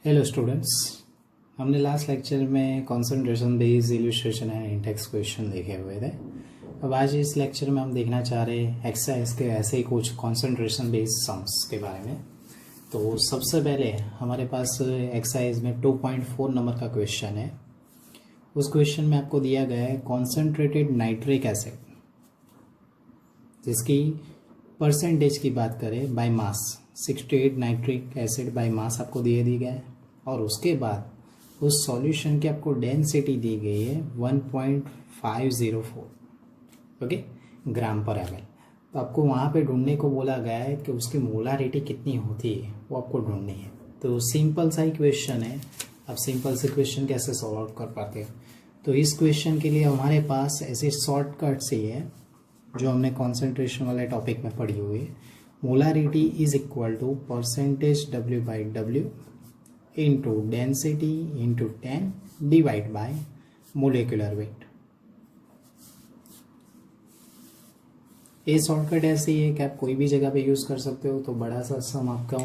Hello students, हमने last lecture में concentration based illustration and index question देखे हुए थे। अब आज इस लेक्चर में हम देखना चाह रहे हैं एक्सरसाइज के ऐसे ही कुछ कंसंट्रेशन बेस्ड सम्स के बारे में। तो सबसे पहले हमारे पास एक्सरसाइज में 2.4 नंबर का क्वेश्चन है। उस क्वेश्चन में आपको दिया गया है कॉन्सेंट्रेटेड नाइट्रिक एसिड, जिसकी परसेंटेज की बात करें by mass 68 nitric acid by mass आपको दी गया है, और उसके बाद उस सॉल्यूशन की आपको डेंसिटी दी गई है 1.504 ओके ग्राम पर एमएल। तो आपको वहाँ पे ढूंढने को बोला गया है कि उसकी मोलारिटी कितनी होती है, वो आपको ढूंढनी है। तो सिंपल सा ही क्वेश्चन है। अब सिंपल से क्वेश्चन कैसे सॉल्व आउट कर पाते हैं, तो इस क्वेश्चन के लिए हमारे पास ऐसे शॉर्टकट से ही है जो हमने कॉन्सेंट्रेशन वाले टॉपिक में पढ़ी हुई है। Molarity is equal to percentage W by W into density into 10 divide by molecular weight. ये शॉर्टकट ऐसे ही है कि आप कोई भी जगह पे यूज़ कर सकते हो। तो बड़ा सा सम आपका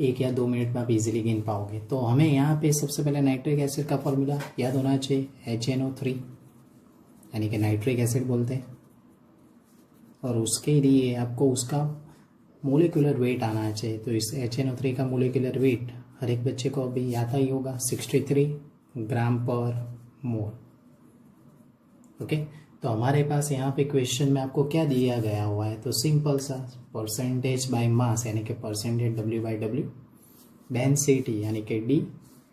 1 या 2 मिनट में आप इजीली गिन पाओगे। तो हमें यहाँ पे सबसे पहले नाइट्रिक एसिड का फॉर्मूला याद होना चाहिए, HNO3 यानी कि नाइट्रिक एसिड बोलते हैं, और उसके लिए आपको उसका मोलिकुलर वेट आना चाहिए। तो इस HNO3 का मोलिकुलर वेट हर एक बच्चे को अभी आता ही होगा, 63 ग्राम पर मोल। ओके, तो हमारे पास यहाँ पे क्वेश्चन में आपको क्या दिया गया हुआ है, तो सिंपल सा परसेंटेज बाय मास यानी कि percentage W by W, density यानी कि D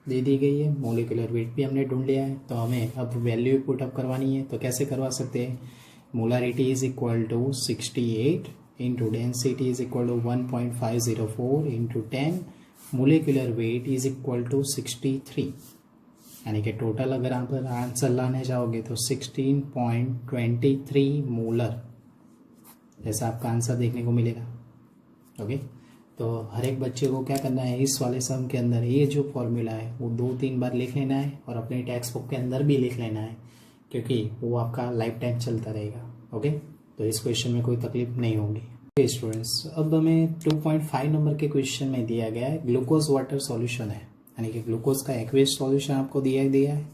दे दी गई है, मोलिकुलर वेट भी हमने ढूंढ लिया है। तो हमें अब वैल्यू पुट अप करवानी है। तो कैसे करवा सकते हैं, molarity is equal to 68 into density is equal to 1.504 into 10, molecular weight is equal to 63, यानी कि टोटल अगर आप आंसर लाने जाओगे तो 16.23 मोलर जैसा आपका आंसर देखने को मिलेगा। ओके, तो हर एक बच्चे को क्या करना है, इस वाले सम के अंदर ये जो फॉर्मूला है वो 2-3 बार लिख लेना है, और अपने टेक्स्ट बुक के अंदर भी लिख लेना है, क्योंकि वो आपका लाइफ टाइम चलता रहेगा। ओके, तो इस क्वेश्चन में कोई तकलीफ नहीं होगी। ओके स्टूडेंट्स, अब हमें 2.5 नंबर के क्वेश्चन में दिया गया है ग्लूकोज वाटर सॉल्यूशन है, यानी कि ग्लूकोज का एक्वेस सॉल्यूशन आपको दिया है।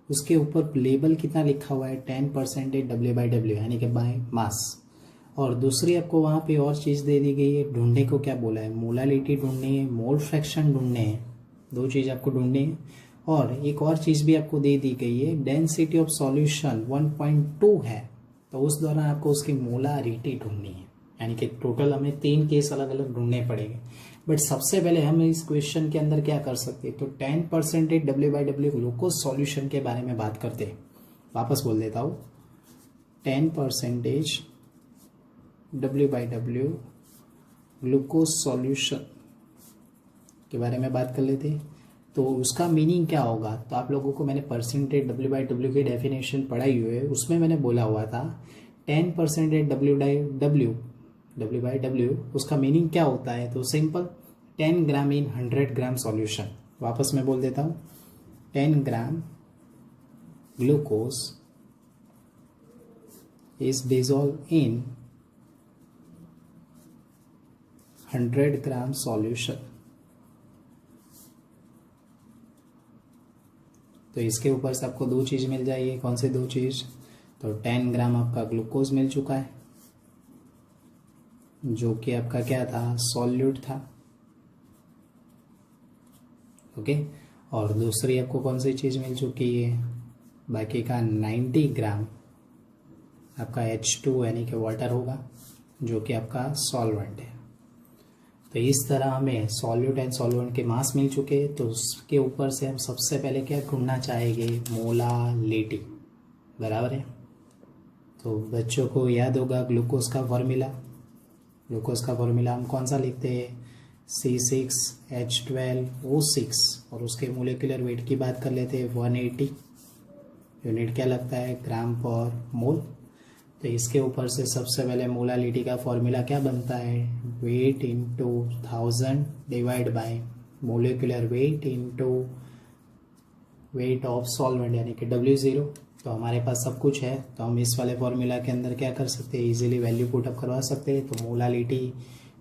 उसके ऊपर लेबल कितना लिखा हुआ है, 10% W बाई W यानी कि बाय मास, और दूसरी आपको वहाँ पे और चीज़ दे दी गई है। ढूंढने को क्या बोला है, मोलालिटी ढूंढनी है, मोल फ्रैक्शन ढूंढने हैं, 2 चीज़ आपको ढूंढनी है। और एक और चीज़ भी आपको दे दी गई है, डेंसिटी ऑफ सॉल्यूशन 1.2 है, तो उस दौरान आपको उसकी मोलारिटी ढूंढनी है, यानी कि टोटल हमें 3 केस अलग अलग ढूंढने पड़ेंगे। बट सबसे पहले हम इस क्वेश्चन के अंदर क्या कर सकते हैं, तो 10% W by W glucose solution के बारे में बात करते हैं। वापस बोल देता हूँ, 10% W by W glucose solution के बारे में बात कर लेते हैं। तो उसका मीनिंग क्या होगा, तो आप लोगों को मैंने परसेंटेज W बाई W की डेफिनेशन पढ़ाई हुई है, उसमें मैंने बोला हुआ था 10% W बाई W उसका मीनिंग क्या होता है, तो सिंपल 10 ग्राम इन 100 ग्राम सॉल्यूशन। वापस मैं बोल देता हूँ, 10 gram glucose is dissolve in 100 gram solution. तो इसके ऊपर से आपको 2 चीज़ मिल जाएगी। कौन से 2 चीज़, तो 10 ग्राम आपका ग्लूकोज मिल चुका है, जो कि आपका क्या था, सॉल्यूट था। ओके, और दूसरी आपको कौन सी चीज़ मिल चुकी है, बाकी का 90 ग्राम आपका H2 यानी कि वाटर होगा, जो कि आपका सॉल्वेंट है। तो इस तरह हमें सॉल्यूट एंड सॉल्वेंट के मास मिल चुके। तो उसके ऊपर से हम सबसे पहले क्या ढूंढना चाहेंगे, मोलालिटी, बराबर है। तो बच्चों को याद होगा ग्लूकोज का फॉर्मूला। ग्लूकोज का फॉर्मूला हम कौन सा लिखते हैं, C6H12O6, और उसके मोलिकुलर वेट की बात कर लेते हैं 180। यूनिट क्या लगता है, ग्राम पर मोल। तो इसके ऊपर से सबसे पहले मोलालिटी का फॉर्मूला क्या बनता है, wait into 1000 divide by molecular weight into weight of solvent यानी कि W0। तो हमारे पास सब कुछ है, तो हम इस वाले फॉर्मूला के अंदर क्या कर सकते हैं, इजीली वैल्यू पुट अप करवा सकते हैं। तो मोलालिटी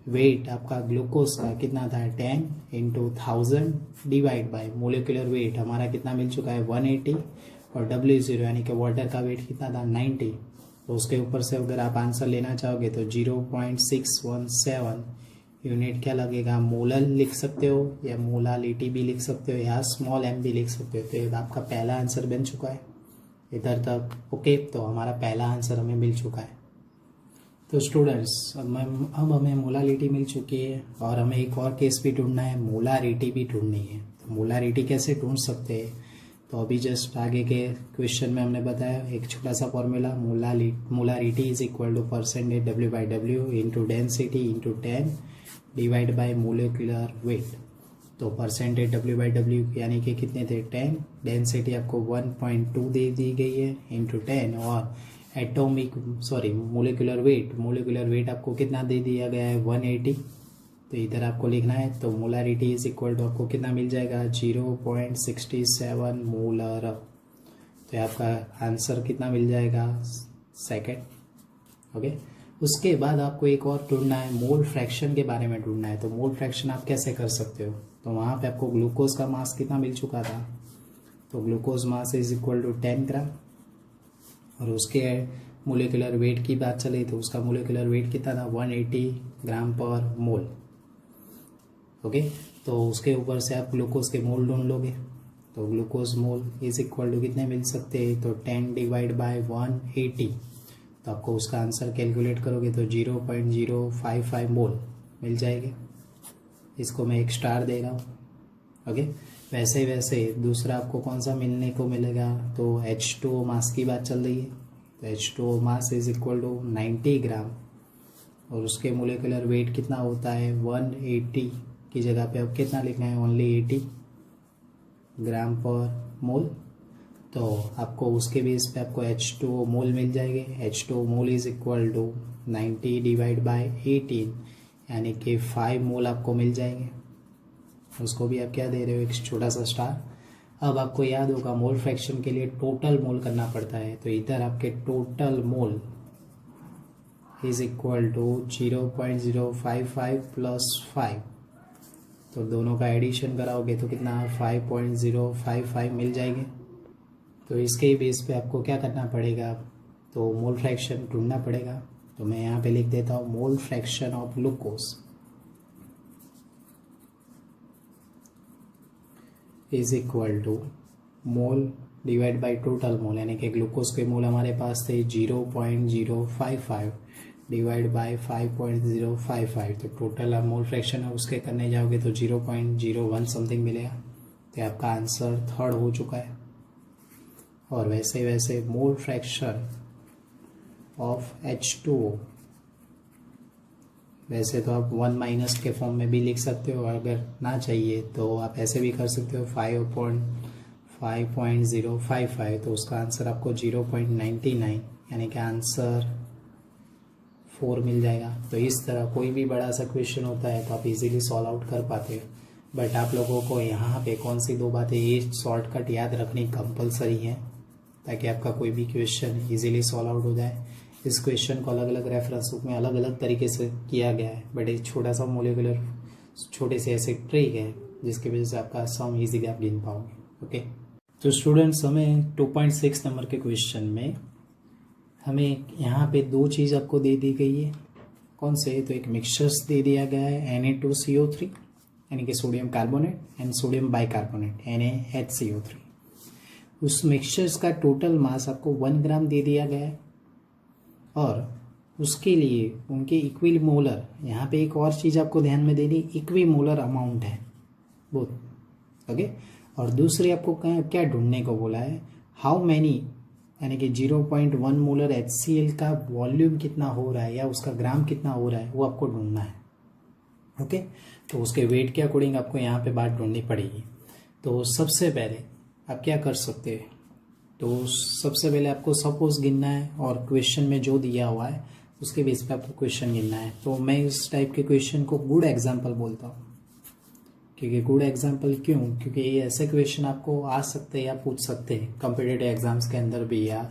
वेट आपका ग्लूकोज का कितना था 10 into 1000 divide by molecular wait हमारा कितना मिल चुका है 180 और W0 यानी कि वाटर का वेट कितना था 90। तो उसके ऊपर से अगर आप आंसर लेना चाहोगे तो 0.617 यूनिट क्या लगेगा मोलर लिख सकते हो या मोलालिटी भी लिख सकते हो या स्मॉल m भी लिख सकते हो। तो ये आपका पहला आंसर बन चुका है इधर तक। ओके, तो हमारा पहला आंसर हमें मिल चुका है। तो स्टूडेंट्स अब हमें मोलालिटी मिल चुकी है और हमें एक और केस भी ढूंढना है, मोलारिटी भी ढूंढनी है। तो मोलारिटी कैसे ढूंढ सकते हैं, तो अभी जस्ट आगे के क्वेश्चन में हमने बताया एक छोटा सा formula, molarity is equal to percentage W/W into density into 10 divide by molecular weight. तो परसेंटेज W/W यानी कि कितने थे 10, डेंसिटी आपको 1.2 दे दी गई है इंटू 10 और मोलिकुलर वेट आपको कितना दे दिया गया है 180। तो इधर आपको लिखना है तो मोलारिटी इज इक्वल टू आपको कितना मिल जाएगा 0.67 मोलर। तो आपका आंसर कितना मिल जाएगा सेकंड। ओके, उसके बाद आपको एक और ढूंढना है, मोल फ्रैक्शन के बारे में ढूंढना है। तो मोल फ्रैक्शन आप कैसे कर सकते हो, तो वहाँ पे आपको ग्लूकोज का मास कितना मिल चुका था, तो glucose mass is equal to 10 gram और उसके मोलिकुलर वेट की बात चली तो उसका मोलिकुलर वेट कितना था 180 ग्राम पर मोल। ओके, तो उसके ऊपर से आप ग्लूकोज के मोल ढूंढ लोगे। तो glucose mole is equal to कितने मिल सकते हैं, तो 10 डिवाइड बाय 180। तो आपको उसका आंसर कैलकुलेट करोगे तो 0.055 मोल मिल जाएंगे। इसको मैं एक स्टार दे रहा हूँ। ओके, वैसे दूसरा आपको कौन सा मिलने को मिलेगा, तो H2O मास की बात चल रही है। तो H2O mass is equal to 90 gram और उसके मोलिकुलर वेट कितना होता है 180 की जगह पे अब कितना लिखना है ओनली 80 ग्राम पर मोल। तो आपको उसके बेस पे आपको H2O मोल मिल जाएंगे। H2O mole is equal to 90 divide by 18 यानी कि 5 मोल आपको मिल जाएंगे। उसको भी आप क्या दे रहे हो, एक छोटा सा स्टार। अब आपको याद होगा मोल फ्रैक्शन के लिए टोटल मोल करना पड़ता है। तो इधर आपके total mole is equal to 0.055 plus 5। तो दोनों का एडिशन कराओगे तो कितना 5.055 मिल जाएंगे। तो इसके बेस पे आपको क्या करना पड़ेगा, तो मोल फ्रैक्शन ढूंढना पड़ेगा। तो मैं यहाँ पे लिख देता हूँ mole fraction of glucose is equal to mole divide by total mole, यानी कि ग्लूकोज के मोल हमारे पास थे 0.055 डिवाइड बाय 5.055। तो टोटल आप मोल फ्रैक्शन है उसके करने जाओगे तो 0.01 समथिंग मिलेगा। तो आपका आंसर थर्ड हो चुका है। और वैसे मोल फ्रैक्शन ऑफ H2O, वैसे तो आप 1 माइनस के फॉर्म में भी लिख सकते हो, अगर ना चाहिए तो आप ऐसे भी कर सकते हो 5.055। तो उसका आंसर आपको 0.99 यानी कि आंसर 4 मिल जाएगा। तो इस तरह कोई भी बड़ा सा क्वेश्चन होता है तो आप इजीली सॉल्व आउट कर पाते हो। बट आप लोगों को यहाँ पे कौन सी 2 बातें ये शॉर्टकट याद रखनी कंपलसरी है ताकि आपका कोई भी क्वेश्चन इजीली सॉल्व आउट हो जाए। इस क्वेश्चन को अलग अलग रेफरेंस बुक में अलग अलग तरीके से किया गया है, बट एक छोटा सा मोलिकुलर छोटे से ऐसे ट्रिक है जिसकी वजह से आपका सम इजीली आप गिन पाओगे। ओके, तो स्टूडेंट्स हमें 2.6 नंबर के क्वेश्चन में हमें यहाँ पे 2 चीज़ आपको दे दी गई है। कौन से, तो एक मिक्सचर्स दे दिया गया है Na2CO3 यानी कि sodium carbonate and sodium bicarbonate NaHCO3। उस मिक्सचर्स का टोटल मास आपको 1 ग्राम दे दिया गया है और उसके लिए उनके इक्विमोलर, यहाँ पे एक और चीज़ आपको ध्यान में देनी, इक्विमोलर अमाउंट है बोथ। ओके, और दूसरी आपको क्या ढूंढने को बोला है, हाउ मैनी यानी कि 0.1 मोलर HCl का वॉल्यूम कितना हो रहा है या उसका ग्राम कितना हो रहा है वो आपको ढूंढना है। ओके, तो उसके वेट के अकॉर्डिंग आपको यहाँ पे बात ढूंढनी पड़ेगी। तो सबसे पहले आप क्या कर सकते हैं, तो सबसे पहले आपको सपोज गिनना है और क्वेश्चन में जो दिया हुआ है उसके बेस पे आपको क्वेश्चन गिनना है। तो मैं इस टाइप के क्वेश्चन को गुड एग्जाम्पल बोलता हूँ। क्योंकि गुड एग्जाम्पल क्यों, क्योंकि ये ऐसे क्वेश्चन आपको आ सकते हैं या पूछ सकते हैं कॉम्पिटिटिव एग्जाम्स के अंदर भी या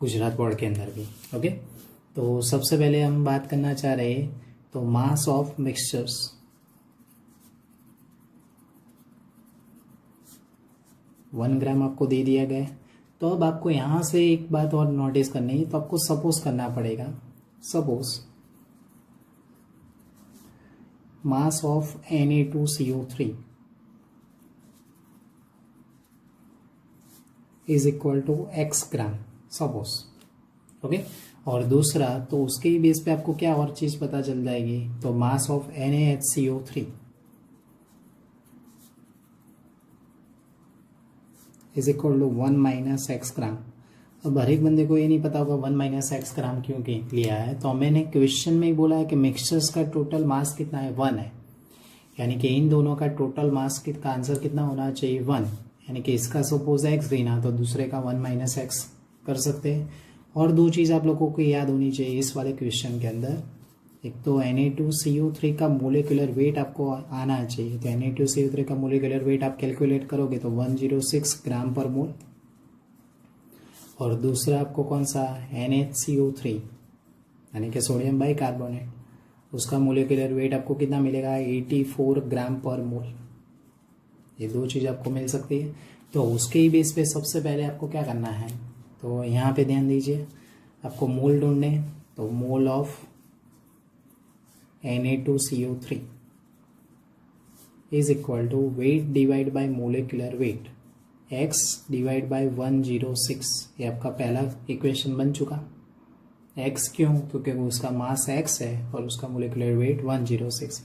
गुजरात बोर्ड के अंदर भी। ओके, तो सबसे पहले हम बात करना चाह रहे हैं, तो तो मास ऑफ मिक्सचर्स 1 ग्राम आपको दे दिया गया है। तो अब आपको यहाँ से एक बात और नोटिस करनी है, तो आपको सपोज करना पड़ेगा, suppose mass of Na2CO3 is equal to x gram, suppose. Okay, और दूसरा तो उसके ही बेस पे आपको क्या और चीज पता चल जाएगी, तो mass of NaHCO3 is equal to 1 minus x gram. अब हर एक बंदे को ये नहीं पता होगा 1 माइनस एक्स ग्राम क्यों लिया है, तो मैंने क्वेश्चन में ही बोला है कि मिक्सचर्स का टोटल मास कितना है, 1 है, यानी कि इन दोनों का टोटल मास का आंसर कितना होना चाहिए, 1, यानी कि इसका सपोज एक्स देना तो दूसरे का 1 माइनस एक्स कर सकते हैं। और दो चीज़ आप लोगों को याद होनी चाहिए इस वाले क्वेश्चन के अंदर, एक तो Na2CO3 का मोलिकुलर वेट आपको आना चाहिए, तो Na2CO3 का मोलिकुलर वेट आप कैलकुलेट करोगे तो 106 ग्राम पर मोल, और दूसरा आपको कौन सा NHCO3 यानी कि सोडियम बाइकार्बोनेट, उसका मोलिकुलर वेट आपको कितना मिलेगा, 84 ग्राम पर मोल। ये दो चीज़ आपको मिल सकती है। तो उसके ही बेस पे सबसे पहले आपको क्या करना है, तो यहाँ पे ध्यान दीजिए, आपको मोल ढूंढने, तो mole of Na2CO3 is equal to weight divide by molecular weight, x divide by 106। ये आपका पहला इक्वेशन बन चुका। x क्यों, क्योंकि उसका मास x है और उसका मोलिकुलर वेट 106।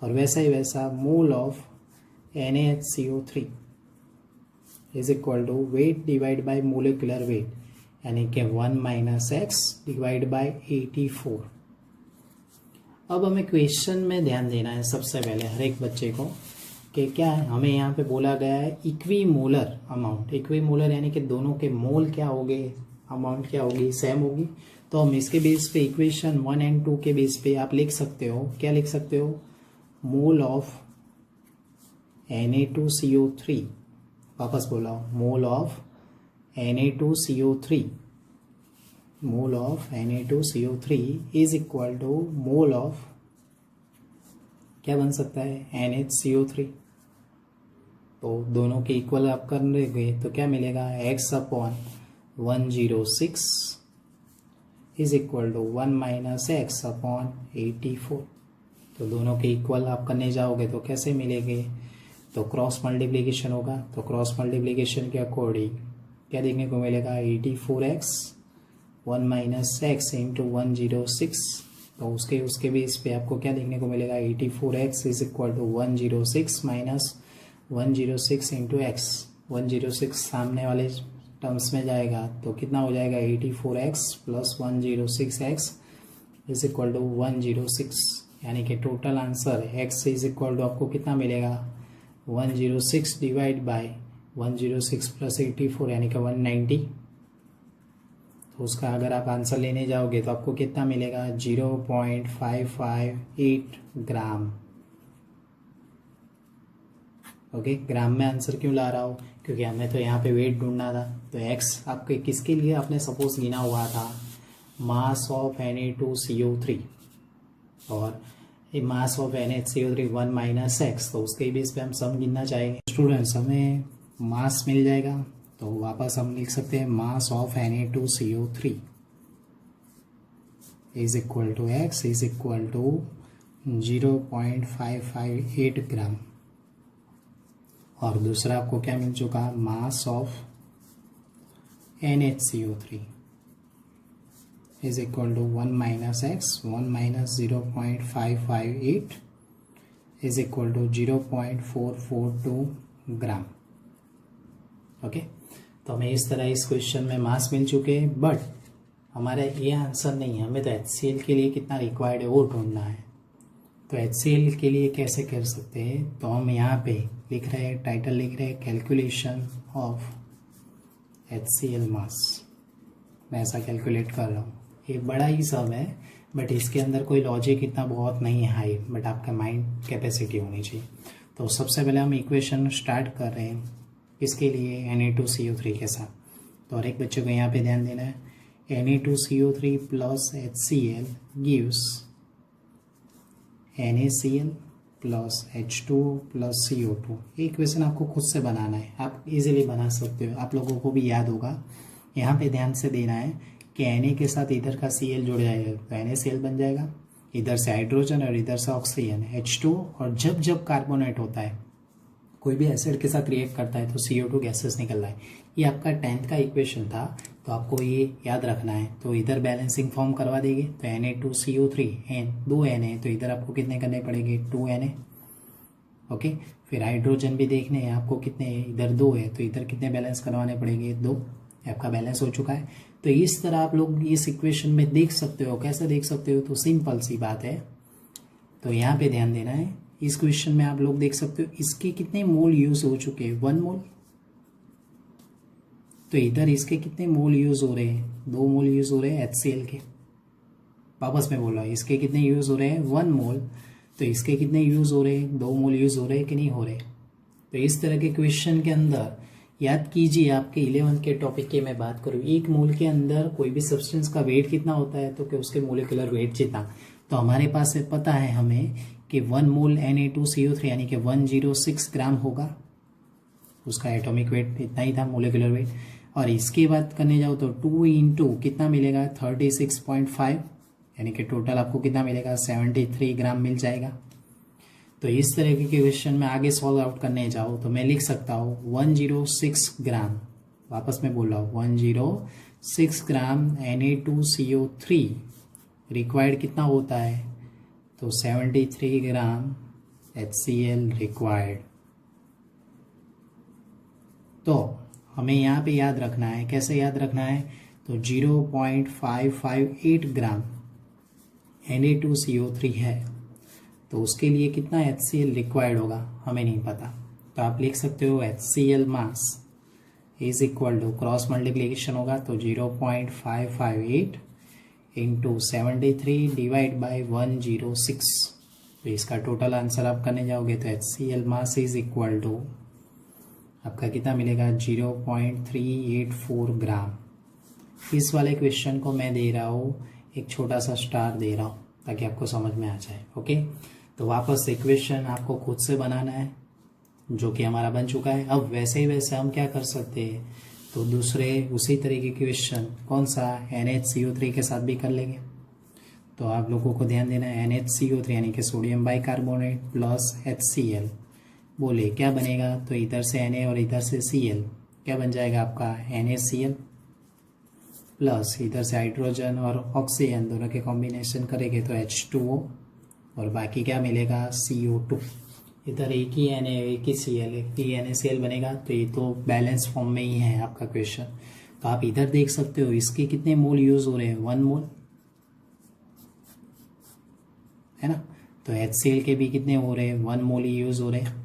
और वैसा ही वैसा mole of NaHCO3 is equal to weight divide by molecular weight, यानी कि 1 माइनस एक्स डिवाइड बाय 84। अब हमें क्वेश्चन में ध्यान देना है सबसे पहले हर एक बच्चे को कि क्या है, हमें यहाँ पे बोला गया है इक्विमोलर अमाउंट। इक्विमोलर यानी कि दोनों के मोल क्या होंगे, अमाउंट क्या होगी, सेम होगी। तो हम इसके बेस पे इक्वेशन 1 एंड 2 के बेस पे आप लिख सकते हो, क्या लिख सकते हो, मोल ऑफ Na2CO3, वापस बोला, mole of Na2CO3, mole of Na2CO3 is equal to mole of, क्या बन सकता है, NHCO3। तो दोनों के इक्वल आप कर लेंगे तो क्या मिलेगा, x upon 106 is equal to 1 minus x upon 84। तो दोनों के इक्वल आप करने जाओगे तो कैसे मिलेंगे, तो क्रॉस मल्टीप्लिकेशन होगा। तो क्रॉस मल्टीप्लिकेशन के अकॉर्डिंग क्या देखने को मिलेगा, 84x 1 माइनस एक्स इंटू 106। तो उसके बेस पे आपको क्या देखने को मिलेगा, 84x is equal to 106 minus 106 into x. 106 सामने वाले टर्म्स में जाएगा तो कितना हो जाएगा, 84x plus 106x is equal to 106, यानी कि total answer x is equal to आपको कितना मिलेगा, 106 डिवाइड बाय 106 प्लस 84 यानी कि 190। तो उसका अगर आप आंसर लेने जाओगे तो आपको कितना मिलेगा, 0.558 ग्राम। ओके, ग्राम में आंसर क्यों ला रहा हूँ, क्योंकि हमें तो यहाँ पे वेट ढूंढना था। तो x आपके किसके लिए आपने सपोज गिना हुआ था, मास ऑफ Na2CO3, और मास ऑफ NHCO3 1 माइनस एक्स, तो उसके बेस पे हम सम गिनना चाहेंगे। स्टूडेंट्स, हमें मास मिल जाएगा तो वापस हम लिख सकते हैं mass of Na2CO3 is equal to x is equal to 0.558 gram. और दूसरा आपको क्या मिल चुका, mass of NHCO3 is equal to 1 minus x, 1 minus 0.558 is equal to 0.442 gram. Okay, तो हमें इस तरह इस क्वेश्चन में मास मिल चुके हैं, बट हमारा ये आंसर नहीं है, हमें तो HCl के लिए कितना रिक्वायर्ड है वो ढूंढना है। तो HCl के लिए कैसे कर सकते हैं, तो हम यहाँ पे लिख रहे हैं, टाइटल लिख रहे हैं, कैलकुलेशन ऑफ HCl मास। मैं ऐसा कैलकुलेट कर रहा हूँ, ये बड़ा ही सब है, बट इसके अंदर कोई लॉजिक इतना बहुत नहीं है हाई, बट आपका माइंड कैपेसिटी होनी चाहिए। तो सबसे पहले हम इक्वेशन स्टार्ट कर रहे हैं, इसके लिए Na2CO3 के साथ। तो हर एक बच्चे को यहाँ पे ध्यान देना है, Na2CO3 plus HCl gives NaCl plus H2O plus CO2। ये इक्वेशन आपको खुद से बनाना है, आप इजीली बना सकते हो, आप लोगों को भी याद होगा। यहाँ पे ध्यान से देना है कि Na के साथ इधर का Cl जुड़ जाएगा तो NaCl बन जाएगा, इधर से हाइड्रोजन और इधर से ऑक्सीजन H2O, और जब जब कार्बोनेट होता है कोई भी एसिड के साथ रिएक्ट करता है तो CO2 गैसेस निकल रहा है। ये आपका 10th का इक्वेशन था, तो आपको ये याद रखना है। तो इधर बैलेंसिंग फॉर्म करवा देंगे तो Na2CO3 दो Na, तो इधर आपको कितने करने पड़ेंगे 2 Na। ओके, फिर हाइड्रोजन भी देखने हैं आपको कितने, इधर 2 है तो इधर कितने बैलेंस करवाने पड़ेंगे 2। आपका बैलेंस हो चुका है। तो इस तरह आप लोग इस इक्वेशन में देख सकते हो। कैसे देख सकते हो, तो सिंपल सी बात है। तो यहाँ पे ध्यान देना है, इस क्वेश्चन में आप लोग देख सकते हो इसके कितने मोल यूज हो चुके हैं 1 मोल, तो इधर इसके कितने मोल यूज हो रहे हैं 2 मोल यूज हो रहे हैं HCl के। वापस में बोल रहा हूँ, इसके कितने यूज हो रहे हैं 1 मोल, तो इसके कितने यूज हो रहे हैं 2 मोल यूज हो रहे हैं कि नहीं हो रहे। तो इस तरह के क्वेश्चन के अंदर याद कीजिए, आपके 11th के टॉपिक की मैं बात करूँ, 1 मोल के अंदर कोई भी सब्सटेंस का वेट कितना होता है, तो कि उसके मोलिकुलर वेट जितना। तो हमारे पास पता है हमें कि 1 मोल Na2CO3 यानी कि 106 ग्राम होगा, उसका एटॉमिक वेट इतना ही था, मोलिकुलर वेट। और इसके बात करने जाओ तो 2 इंटू कितना मिलेगा 36.5, यानी कि टोटल आपको कितना मिलेगा 73 ग्राम मिल जाएगा। तो इस तरह के क्वेश्चन में आगे सॉल्व आउट करने जाओ तो मैं लिख सकता हूँ 106 ग्राम, वापस मैं बोल रहा हूँ 106 ग्राम Na2CO3 रिक्वायर्ड कितना होता है, तो 73 ग्राम HCl रिक्वायर्ड। तो हमें यहाँ पे याद रखना है, कैसे याद रखना है, तो 0.558 ग्राम Na2CO3 है, तो उसके लिए कितना HCl रिक्वायर्ड होगा हमें नहीं पता। तो आप लिख सकते हो HCl mass is equal to, cross multiplication होगा तो 0.558 इंटू 73 डिवाइड बाई 106। तो इसका टोटल आंसर आप करने जाओगे तो HCl mass is equal to आपका कितना मिलेगा 0.384 ग्राम। इस वाले क्वेश्चन को मैं दे रहा हूँ एक छोटा सा स्टार दे रहा हूँ ताकि आपको समझ में आ जाए। ओके, तो वापस इक्वेशन आपको खुद से बनाना है जो कि हमारा बन चुका है। अब वैसे ही वैसे हम क्या कर सकते हैं, तो दूसरे उसी तरीके के क्वेश्चन कौन सा NHCO3 के साथ भी कर लेंगे। तो आप लोगों को ध्यान देना है NHCO3 यानी कि सोडियम बाइकार्बोनेट प्लस HCl, बोले क्या बनेगा, तो इधर से Na और इधर से Cl क्या बन जाएगा आपका NaCl प्लस इधर से हाइड्रोजन और ऑक्सीजन दोनों के कॉम्बिनेशन करेंगे तो H2O, और बाकी क्या मिलेगा CO2। इधर एक ही Na एक ही Cl एक ही NaCl बनेगा, तो ये तो बैलेंस फॉर्म में ही है आपका क्वेश्चन। तो आप इधर देख सकते हो इसके कितने मोल यूज हो रहे हैं 1 मोल, है ना। तो HCl के भी कितने हो रहे हैं 1 मोल ही यूज हो रहे हैं।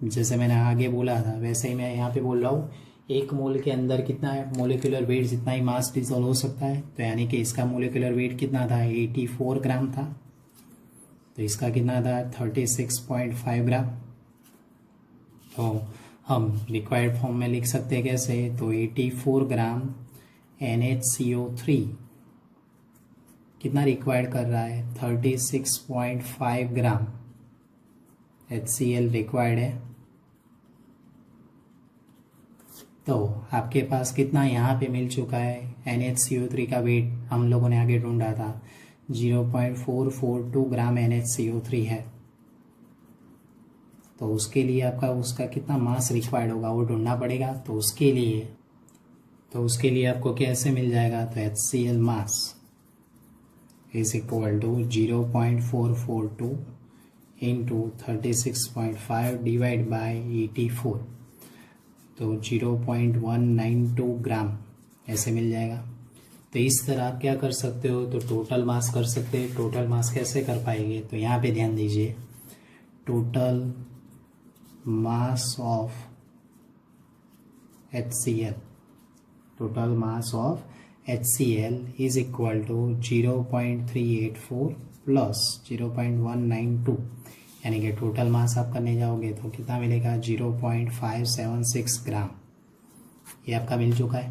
जैसे मैंने आगे बोला था वैसे ही मैं यहाँ पे बोल रहा हूँ, 1 मोल के अंदर कितना है मोलिकुलर वेट जितना ही मास डिसॉल्व हो सकता है। तो यानी कि इसका मोलिकुलर वेट कितना था 84 ग्राम था, तो इसका कितना था 36.5 ग्राम। तो हम रिक्वायर्ड फॉर्म में लिख सकते हैं कैसे, तो 84 ग्राम NHCO3 कितना रिक्वायर्ड कर रहा है 36.5 ग्राम HCl रिक्वायर्ड है। तो आपके पास कितना यहाँ पे मिल चुका है NHCO3 का वेट हम लोगों ने आगे ढूंढा था 0.442 ग्राम NHCO3 है। तो उसके लिए आपका उसका कितना मास रिक्वायर्ड होगा वो ढूंढना पड़ेगा। तो उसके लिए आपको कैसे मिल जाएगा, तो HCl mass is equal to 0.442 into 36.5 divide by 84, तो 0.192 ग्राम ऐसे मिल जाएगा। तो इस तरह आप क्या कर सकते हो, तो टोटल मास कर सकते हैं। टोटल मास कैसे कर पाएंगे, तो यहाँ पे ध्यान दीजिए, total mass of HCl, total mass of HCl is equal to 0.384 plus 0.192, यानी कि टोटल मास आप करने जाओगे तो कितना मिलेगा 0.576 ग्राम। ये आपका मिल चुका है।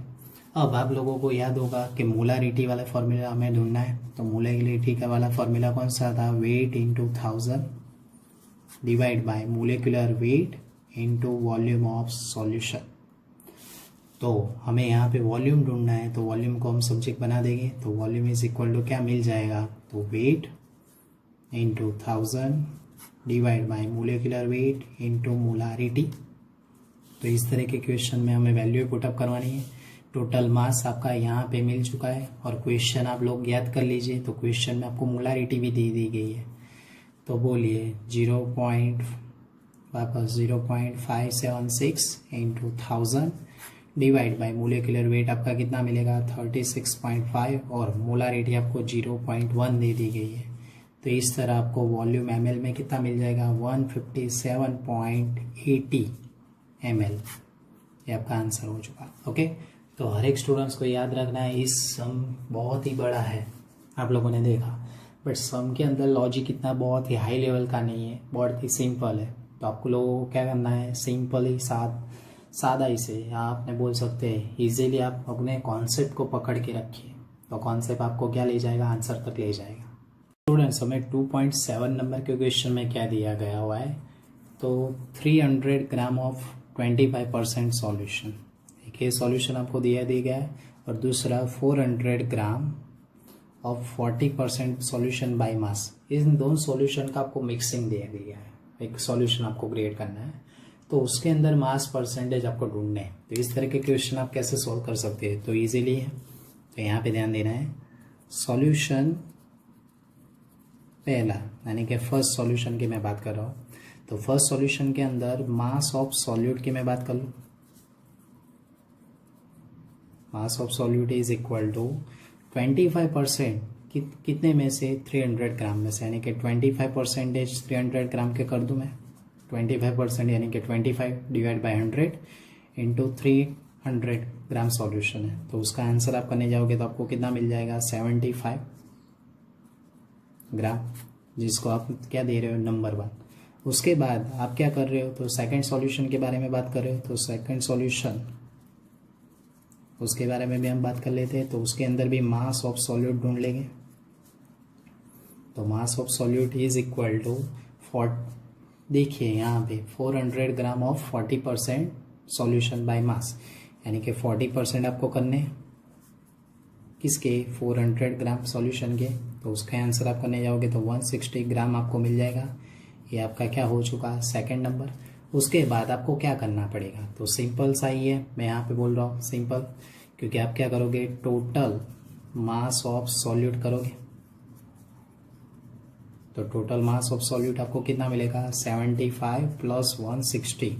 अब आप लोगों को याद होगा कि मोलारिटी वाला फॉर्मूला हमें ढूंढना है। तो मोलारिटी का वाला फॉर्मूला कौन सा था? Wait into 1000 divide by molecular weight into volume of solution. तो हमें यहाँ पे वॉल्यूम ढूंढना है, तो वॉल्यूम को हम सब्जेक्ट बना देंगे। तो वॉल्यूम इज इक्वल टू क्या मिल जाएगा? तो wait into 1000 divide by molecular weight into molarity. तो इस तरह के क्वेश्चन में हमें वैल्यू पुटअप करवानी है। टोटल मास आपका यहाँ पे मिल चुका है और क्वेश्चन आप लोग याद कर लीजिए। तो क्वेश्चन में आपको मोलारिटी भी दे दी गई है। तो बोलिए 0.576 into 1000 divide by molecular wait आपका कितना मिलेगा? 36.5 और मोलारिटी आपको 0.1 दे दी गई है। तो इस तरह आपको वॉल्यूम ml में कितना मिल जाएगा? 157.80 ml। ये आपका आंसर हो चुका। ओके, तो हर एक स्टूडेंट्स को याद रखना है, इस सम बहुत ही बड़ा है, आप लोगों ने देखा, बट सम के अंदर लॉजिक इतना बहुत ही हाई लेवल का नहीं है, बहुत ही सिंपल है। तो आपको लोगों को क्या करना है? सिंपल ही सादा ही से आपने बोल सकते हैं इजीली आप अपने कॉन्सेप्ट को पकड़ के रखिए। तो कॉन्सेप्ट आपको क्या ले जाएगा? आंसर तक ले जाएगा। स्टूडेंट्स, हमें 2.7 नंबर के क्वेश्चन में क्या दिया गया हुआ है? तो 300 ग्राम ऑफ 25% सॉल्यूशन, एक ये सॉल्यूशन आपको दिया गया है, और दूसरा 400 gram of 40% solution by mass. इन दोनों सॉल्यूशन का आपको मिक्सिंग दिया गया है, एक सॉल्यूशन आपको क्रिएट करना है। तो उसके अंदर मास परसेंटेज आपको ढूंढने हैं। तो इस तरह के क्वेश्चन आप कैसे सॉल्व कर सकते हैं? तो इजीली है। तो यहाँ पे ध्यान देना है, सॉल्यूशन पहला यानी कि फर्स्ट सॉल्यूशन की मैं बात कर रहा हूँ। तो फर्स्ट सॉल्यूशन के अंदर मास ऑफ सॉल्यूट की मैं बात कर लूँ, mass of solute is equal to 25% कितने में से? 300 ग्राम में से, यानी कि 25% 300 ग्राम के कर दूँ मैं। 25% यानी कि 25 divide by 100 into 300 gram solution है। तो उसका आंसर आप करने जाओगे तो आपको कितना मिल जाएगा? 75 ग्राम, जिसको आप क्या दे रहे हो? नंबर 1। उसके बाद आप क्या कर रहे हो? तो सेकंड सॉल्यूशन के बारे में बात कर रहे हो। तो सेकंड सॉल्यूशन, उसके बारे में भी हम बात कर लेते हैं। तो उसके अंदर भी मास ऑफ सॉल्यूट ढूंढ लेंगे। तो mass of solute is equal to, देखिए यहाँ पे 400 gram of 40% solution by mass, यानी कि 40% आपको करने किसके? 400 ग्राम सॉल्यूशन के। तो उसका आंसर आप करने जाओगे तो 160 ग्राम आपको मिल जाएगा। ये आपका क्या हो चुका? Second number. उसके बाद आपको क्या करना पड़ेगा? तो सिंपल सा ही है, मैं यहाँ पे बोल रहा हूँ सिंपल, क्योंकि आप क्या करोगे? टोटल मास ऑफ सॉल्यूट करोगे। तो टोटल मास ऑफ सॉल्यूट आपको कितना मिलेगा? 75 प्लस 160,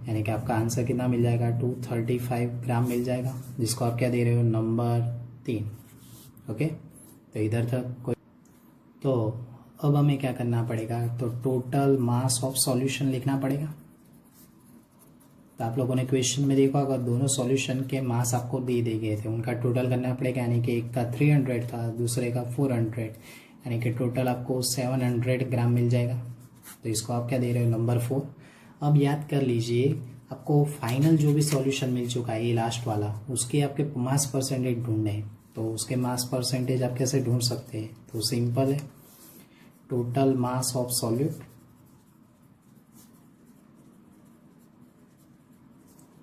यानी कि आपका आंसर कितना मिल जाएगा? 235 ग्राम मिल जाएगा, जिसको आप क्या दे रहे हो? नंबर 3। ओके, तो इधर तक कोई। तो अब हमें क्या करना पड़ेगा? तो टोटल मास ऑफ सॉल्यूशन लिखना पड़ेगा। तो आप लोगों ने क्वेश्चन में देखा, अगर दोनों सॉल्यूशन के मास आपको दे गए थे, उनका टोटल करना पड़ेगा, यानी कि एक का 300 था, दूसरे का 400, यानी कि टोटल आपको 700 ग्राम मिल जाएगा। तो इसको आप क्या दे रहे हो? नंबर 4। अब याद कर लीजिए, आपको फाइनल जो भी सॉल्यूशन मिल चुका है, ये लास्ट वाला, उसके आपके मास परसेंटेज ढूंढने हैं। तो उसके मास परसेंटेज आप कैसे ढूंढ सकते हैं? तो सिंपल है, total mass of solute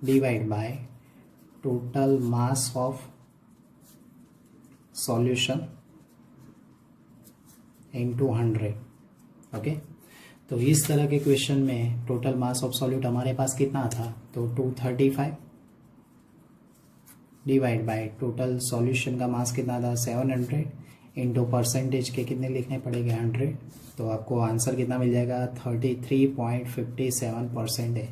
divide by total mass of solution into 100। Okay, तो इस तरह के क्वेश्चन में टोटल मास ऑफ सॉल्यूट हमारे पास कितना था? तो 235 डिवाइड बाय टोटल सॉल्यूशन का मास कितना था? 700 इंटू परसेंटेज के कितने लिखने पड़ेंगे? 100। तो आपको आंसर कितना मिल जाएगा? 33.57% है।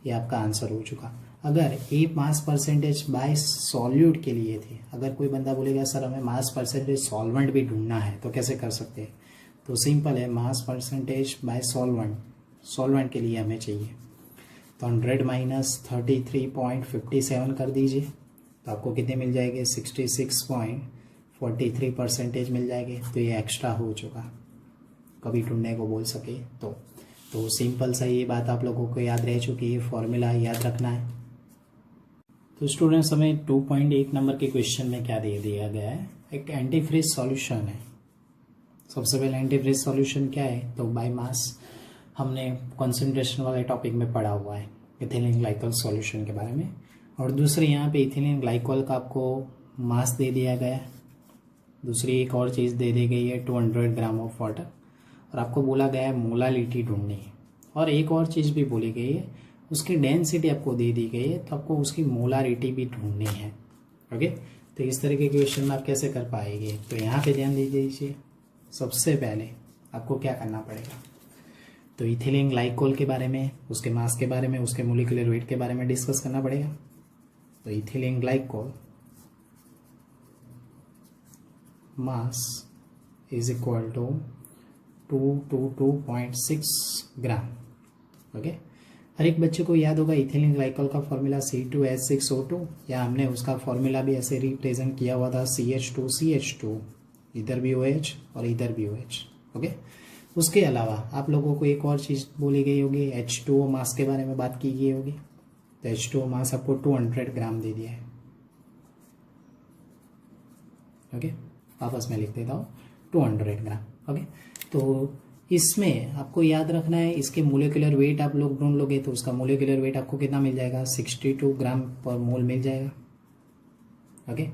ये आपका आंसर हो चुका। अगर ये मास परसेंटेज बाय सॉल्यूट के लिए थे, अगर कोई बंदा बोलेगा सर हमें मास परसेंटेज सॉल्वेंट भी ढूंढना है, तो कैसे कर सकते हैं? तो सिंपल है, मास परसेंटेज बाय सॉल्वेंट के लिए हमें चाहिए। तो 100 माइनस 33.57 कर दीजिए, तो आपको कितने मिल जाएंगे? 66.43% मिल जाएंगे। तो ये एक्स्ट्रा हो चुका, कभी ढूंढने को बोल सके तो सिंपल सा ये बात आप लोगों को याद रह चुकी है, फॉर्मूला याद रखना है। तो स्टूडेंट्स हमें 2.8 नंबर के क्वेश्चन में क्या दे दिया गया है, एक एंटीफ्रीज सॉल्यूशन है। सबसे पहले एंटीफ्रीज सॉल्यूशन क्या है, तो बाय मास हमने कंसंट्रेशन वाले टॉपिक में पढ़ा हुआ है इथिलीन ग्लाइकॉल सॉल्यूशन के बारे में। और दूसरे यहाँ पे इथिलीन ग्लाइकॉल का आपको मास दे दिया गया है। दूसरी एक और चीज़ दे दी गई है 200 ग्राम ऑफ वाटर, और आपको बोला गया है मोलालिटी ढूंढनी है। और एक और चीज़ भी बोली गई है, उसकी डेंसिटी आपको दे दी गई है, तो आपको उसकी मोलारिटी भी ढूंढनी है। ओके, तो इस तरह के क्वेश्चन में आप कैसे कर पाएंगे, तो यहाँ पे ध्यान दीजिए। सबसे पहले आपको क्या करना पड़ेगा, तो इथिलीन ग्लाइकोल के बारे में, उसके मास के बारे में, उसके मोलिकुलर वेट के बारे में डिस्कस करना पड़ेगा। तो ethylene glycol mass is equal to 222.6 gram. Okay, हर एक बच्चे को याद होगा इथिलीन ग्लाइकोल का फॉर्मूला C2H6O2, या हमने उसका फॉर्मूला भी ऐसे रिप्रेजेंट किया हुआ था CH2CH2, इधर भी OH और इधर भी OH। ओके, उसके अलावा आप लोगों को एक और चीज़ बोली गई होगी, H2O मास के बारे में बात की गई होगी। तो H2O मास आपको 200 ग्राम दे दिया है। ओके, वापस मैं लिख देता हूँ 200 ग्राम। ओके, तो इसमें आपको याद रखना है, इसके मोलिकुलर वेट आप लोग ढूंढ लोगे तो उसका मोलिकुलर वेट आपको कितना मिल जाएगा, 62 ग्राम पर मोल मिल जाएगा। ओके,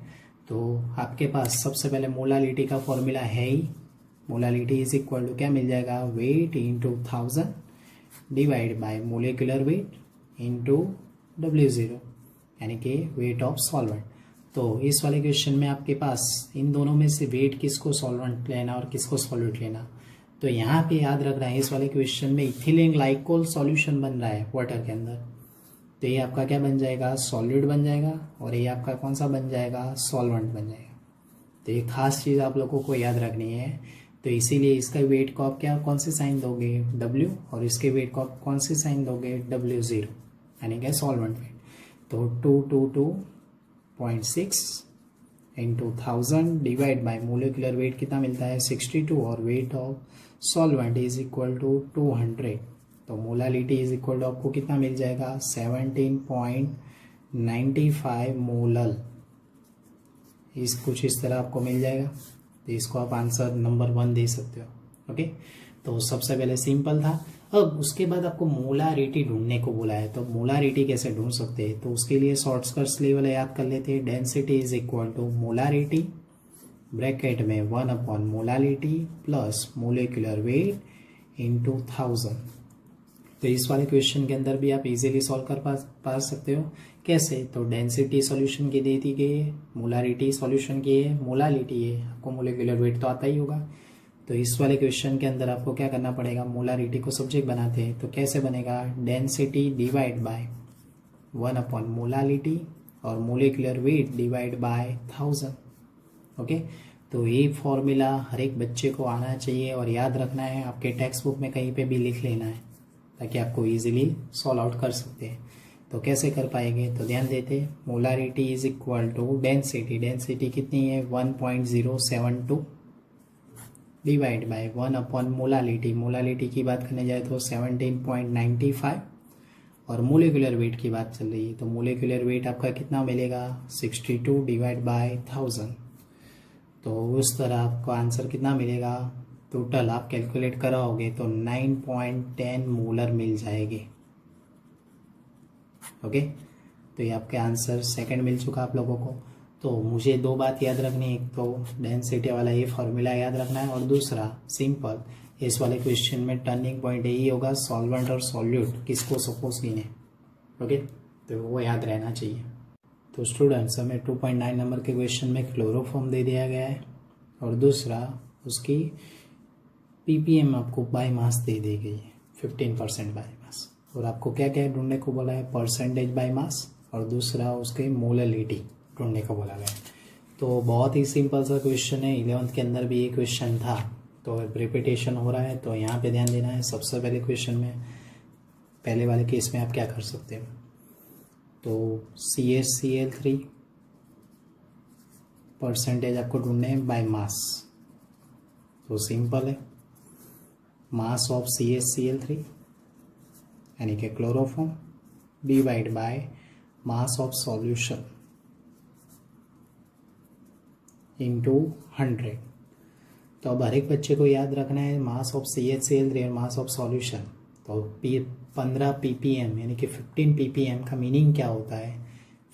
तो आपके पास सबसे पहले मोलालिटी का फॉर्मूला है ही, मोलालिटी इज इक्वल टू क्या मिल जाएगा, wait into 1000 divide by molecular weight into W0, यानी कि वेट ऑफ सॉल्वेंट। तो इस वाले क्वेश्चन में आपके पास इन दोनों में से वेट किसको सॉल्वेंट लेना और किसको सॉल्यूट लेना, तो यहाँ पे याद रखना है इस वाले क्वेश्चन में इथिलीन ग्लाइकोल सॉल्यूशन बन रहा है वाटर के अंदर, तो ये आपका क्या बन जाएगा, सॉल्यूट बन जाएगा, और ये आपका कौन सा बन जाएगा, सॉल्वेंट बन जाएगा। तो ये खास चीज़ आप लोगों को याद रखनी है। तो इसीलिए इसका वेट को आप क्या कौन से साइन दोगे, W, और इसके वेट को आप कौन से साइन दोगे, W0, यानी क्या सॉल्वेंट वेट। तो 222.6 into 1000 divide by molecular weight कितना मिलता है, 62, और weight of solvent is equal to 200। तो मोलालिटी इज इक्वल टू आपको कितना मिल जाएगा, 17.95 मोलल। इस कुछ इस तरह आपको मिल जाएगा। तो इसको आप आंसर नंबर 1 दे सकते हो। ओके, तो सबसे पहले सिंपल था। अब उसके बाद आपको मोलारिटी ढूंढने को बोला है, तो मोलारिटी कैसे ढूंढ सकते हैं, तो उसके लिए शॉर्टकट्स लेवल याद कर लेते हैं। Density is equal to molarity bracket में 1 upon molality plus molecular weight into 1000। तो इस वाले क्वेश्चन के अंदर भी आप इजीली सॉल्व कर पा सकते हो। कैसे, तो डेंसिटी सॉल्यूशन की दे दी गई है, मोलारिटी सॉल्यूशन की है, मोलालिटी है, आपको मोलिकुलर वेट तो आता ही होगा। तो इस वाले क्वेश्चन के अंदर आपको क्या करना पड़ेगा, मोलारिटी को सब्जेक्ट बनाते हैं, तो कैसे बनेगा, density divide by 1 upon molality और molecular weight divide by 1000। Okay, तो ये फॉर्मूला हर एक बच्चे को आना चाहिए और याद रखना है, आपके टेक्स्ट बुक में कहीं पे भी लिख लेना है ताकि आपको इजीली सॉल्व आउट कर सकते हैं। तो कैसे कर पाएंगे, तो ध्यान देते, molarity is equal to density, density कितनी है 1.072 divide by 1 upon molality, molality की बात करने जाए तो 17.95, और मोलिकुलर वेट की बात चल रही है तो मोलिकुलर वेट आपका कितना मिलेगा, 62 डिवाइड बाय 1000। तो उस तरह आपको आंसर कितना मिलेगा, टोटल आप कैलकुलेट कराओगे तो 9.10 मोलर मिल जाएगी। ओके, तो ये आपके आंसर सेकंड मिल चुका आप लोगों को। तो मुझे 2 बात याद रखनी है, एक तो डेंसिटी वाला ये फॉर्मूला याद रखना है, और दूसरा सिंपल इस वाले क्वेश्चन में टर्निंग पॉइंट यही होगा, सॉल्वेंट और सॉल्यूट किसको सपोज कीने। ओके, तो वो याद रहना चाहिए। तो स्टूडेंट्स हमें 2.9 नंबर के क्वेश्चन में क्लोरोफॉर्म दे दिया गया है, और दूसरा उसकी ppm आपको बाय मास दे दी गई है, 15% बाय मास, और आपको क्या क्या ढूंढने को बोला है, परसेंटेज बाय मास, और दूसरा उसके मोलालिटी ढूंढने को बोला गया है। तो बहुत ही सिंपल सा क्वेश्चन है, 11th के अंदर भी ये क्वेश्चन था, तो रिपीटेशन हो रहा है, तो यहाँ पे ध्यान देना है। सबसे पहले क्वेश्चन में, पहले वाले केस में आप क्या कर सकते हो, तो CHCl3 परसेंटेज आपको ढूंढने हैं बाय मास, तो सिंपल है, मास ऑफ CHCl3 यानी कि chloroform divide by mass of solution into 100। तो अब हर एक बच्चे को याद रखना है मास ऑफ CHCl3 और मास ऑफ सॉल्यूशन। तो 15 ppm यानी कि 15 ppm का मीनिंग क्या होता है,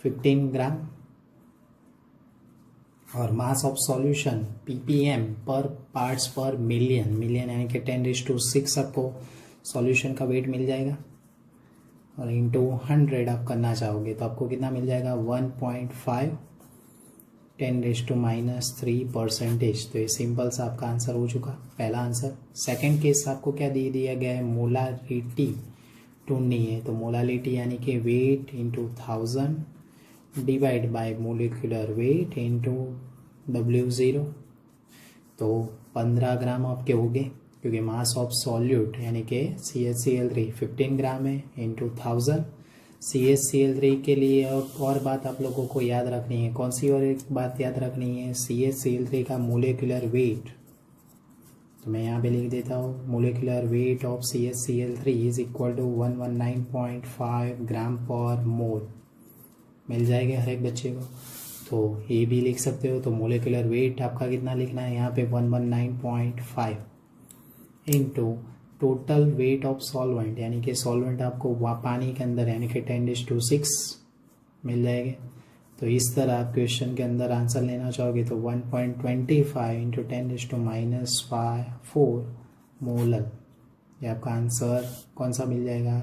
15 ग्राम, और मास ऑफ सॉल्यूशन ppm पर पार्ट्स पर मिलियन, मिलियन यानी कि 10⁶ आपको सॉल्यूशन का वेट मिल जाएगा, और इंटू 100 आप करना चाहोगे तो आपको कितना मिल जाएगा 1.5 10⁻³ तो ये सिंपल सा आपका आंसर हो चुका, पहला आंसर। सेकंड केस आपको क्या दे दिया गया है, मोलारिटी ढूंढनी है। तो मोलारिटी यानी कि wait into 1000 divide by molecular weight into W0। तो 15 ग्राम आपके हो गए, क्योंकि मास ऑफ सॉल्यूट यानी कि CHCl3 15 ग्राम है इंटू 1000। CHCl3 के लिए और बात आप लोगों को याद रखनी है, कौन सी और एक बात याद रखनी है, CHCl3 का मोलिकुलर वेट। तो मैं यहाँ पे लिख देता हूँ, molecular weight of CHCl3 is equal to 119.5 gram per mole. मिल जाएगा हर एक बच्चे को, तो ये भी लिख सकते हो। तो मोलिकुलर वेट आपका कितना लिखना है यहाँ पे 119.5 into total weight of solvent, यानी कि सॉल्वेंट आपको पानी के अंदर यानी कि 10⁶ मिल जाएगा। तो इस तरह आप क्वेश्चन के अंदर आंसर लेना चाहोगे तो 1.25 इंटू 10⁻⁴ मोलर, ये आपका आंसर कौन सा मिल जाएगा,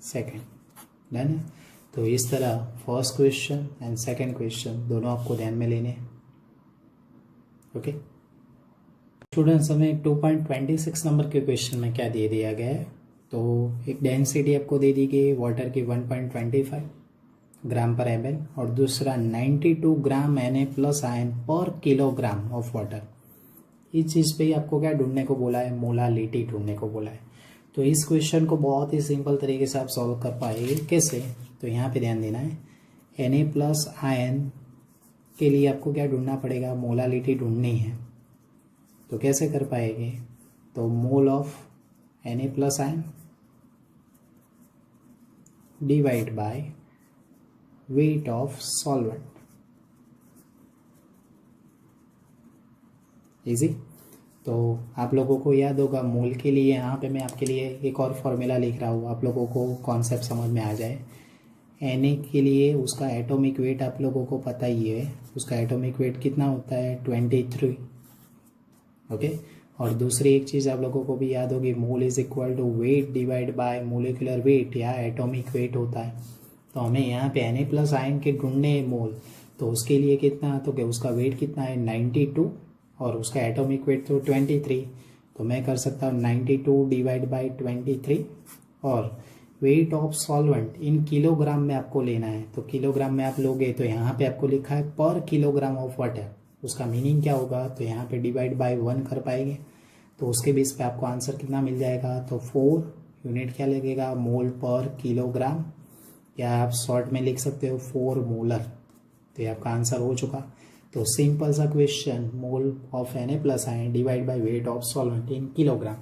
सेकंड। डन है। तो इस तरह first question and second question दोनों आपको ध्यान में लेने। ओके स्टूडेंट्स, हमें 2.26 नंबर के क्वेश्चन में क्या दे दिया गया है, तो एक डेंसिटी आपको दे दी गई वाटर की 1.25 ग्राम पर ml, और दूसरा 92 ग्राम Na प्लस आयन पर किलोग्राम ऑफ वाटर। इस चीज़ पे ही आपको क्या ढूंढने को बोला है, मोलालिटी ढूंढने को बोला है। तो इस क्वेश्चन को बहुत ही सिंपल तरीके से आप सॉल्व कर पाएंगे। कैसे, तो यहाँ पे ध्यान देना है, Na प्लस आयन के लिए आपको क्या ढूंढना पड़ेगा, मोलालिटी ढूंढनी है। तो कैसे कर पाएंगे, तो mole of Na plus ion divide by weight of solvent. Easy. तो आप लोगों को याद होगा मोल के लिए, यहाँ पे मैं आपके लिए एक और फॉर्मूला लिख रहा हूँ, आप लोगों को कॉन्सेप्ट समझ में आ जाए। Na के लिए उसका एटॉमिक वेट आप लोगों को पता ही है, उसका एटॉमिक वेट कितना होता है 23। ओके और दूसरी एक चीज़ आप लोगों को भी याद होगी, mole is equal to weight divide by molecular weight या एटॉमिक वेट होता है। तो हमें यहाँ पे Na प्लस आयन के ढूंढने मोल, तो उसके लिए कितना, तो क्या उसका वेट कितना है 92 और उसका एटॉमिक वेट तो 23। तो मैं कर सकता हूँ 92 डिवाइड बाई 23, और weight of solvent in kilogram में आपको लेना है। तो किलोग्राम में आप लोगे तो यहाँ पे आपको लिखा है पर किलोग्राम ऑफ वाटर, उसका मीनिंग क्या होगा, तो यहाँ पे डिवाइड बाय 1 कर पाएंगे। तो उसके बेस पे आपको आंसर कितना मिल जाएगा, तो 4 यूनिट क्या लगेगा, मोल पर किलोग्राम, या आप शॉर्ट में लिख सकते हो 4 मोलर। तो ये आपका आंसर हो चुका। तो सिंपल सा question, mole of Na plus ion divide by weight of solvent in kilogram.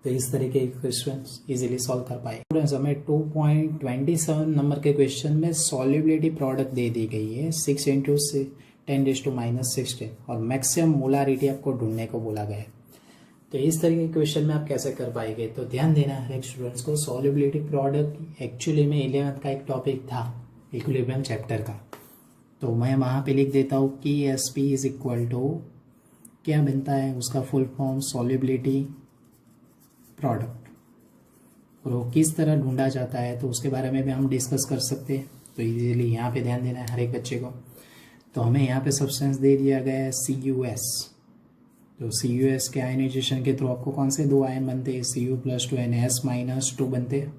तो इस तरीके के क्वेश्चन इजीली सॉल्व कर पाए। स्टूडेंट्स, हमें 2.27 नंबर के क्वेश्चन में सॉल्युबिलिटी प्रोडक्ट दे दी गई है 6 × 10⁻⁻16 और मैक्सिमम मोलारिटी आपको ढूंढने को बोला गया है। तो इस तरीके के क्वेश्चन में आप कैसे कर पाएंगे, तो ध्यान देना है स्टूडेंट्स को। सॉल्युबिलिटी प्रोडक्ट एक्चुअली में 11th का एक टॉपिक था इक्विलिब्रियम चैप्टर का। तो मैं वहाँ पे लिख देता हूँ कि SP इज इक्वल टू क्या बनता है, उसका फुल फॉर्म सॉल्युबिलिटी प्रोडक्ट, और वो किस तरह ढूंढा जाता है तो उसके बारे में भी हम डिस्कस कर सकते हैं। तो इजीली यहाँ पे ध्यान देना है हर एक बच्चे को। तो हमें यहाँ पे सब्सटेंस दे दिया गया है CuS। तो CuS के आयनाइजेशन के थ्रू आपको कौन से 2 आयन बनते हैं, Cu+2 and S-2 बनते हैं।